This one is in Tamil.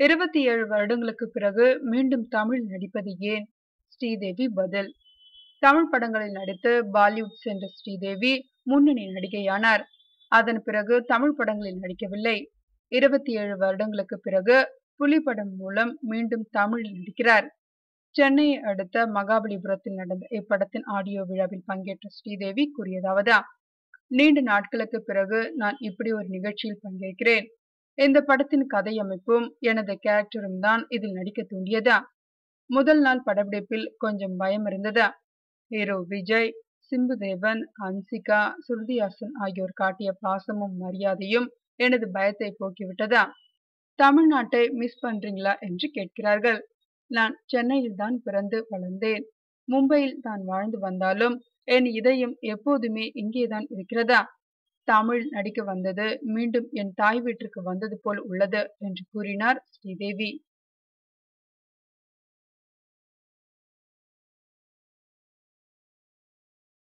27 வருடங்களுக்கு பிறகு மீண்டும் தமிழ் நடிப்பது ஏன்? ஸ்ரீதேவி பதில். தமிழ் படங்களில் நடித்து பாலிவுட் சென்ற ஸ்ரீதேவி முன்னணி நடிகையானார். அதன் பிறகு தமிழ் படங்களில் நடிக்கவில்லை. 27 வருடங்களுக்கு பிறகு புலி படம் மூலம் மீண்டும் தமிழில் நடிக்கிறார். சென்னையை அடுத்த மகாபலிபுரத்தில் நடந்த இப்படத்தின் ஆடியோ விழாவில் பங்கேற்ற ஸ்ரீதேவி கூறியதாவது: நீண்ட நாட்களுக்கு பிறகு நான் இப்படி ஒரு நிகழ்ச்சியில் பங்கேற்கிறேன். இந்த படத்தின் கதையமைப்பும் எனது கேரக்டரும் தான் இதில் நடிக்க தூண்டியது. முதல் நாள் படப்பிடிப்பில் கொஞ்சம் பயம் இருந்தது. ஹீரோ விஜய், சிம்புதேவன், ஹன்சிகா, ஸ்ருதிஹாசன் ஆகியோர் காட்டிய பாசமும் மரியாதையும் எனது பயத்தை போக்கிவிட்டது. தமிழ்நாட்டை மிஸ் பண்றீங்களா என்று கேட்கிறார்கள். நான் சென்னையில் தான் பிறந்து வளர்ந்தேன். மும்பையில் தான் வாழ்ந்து வந்தாலும் என் இதயம் எப்போதுமே இங்கேதான் இருக்கிறதா. தமிழ் நடிக்க வந்தது மீண்டும் என் தாய் வீட்டிற்கு வந்தது போல் உள்ளது என்று கூறினார் ஸ்ரீதேவி.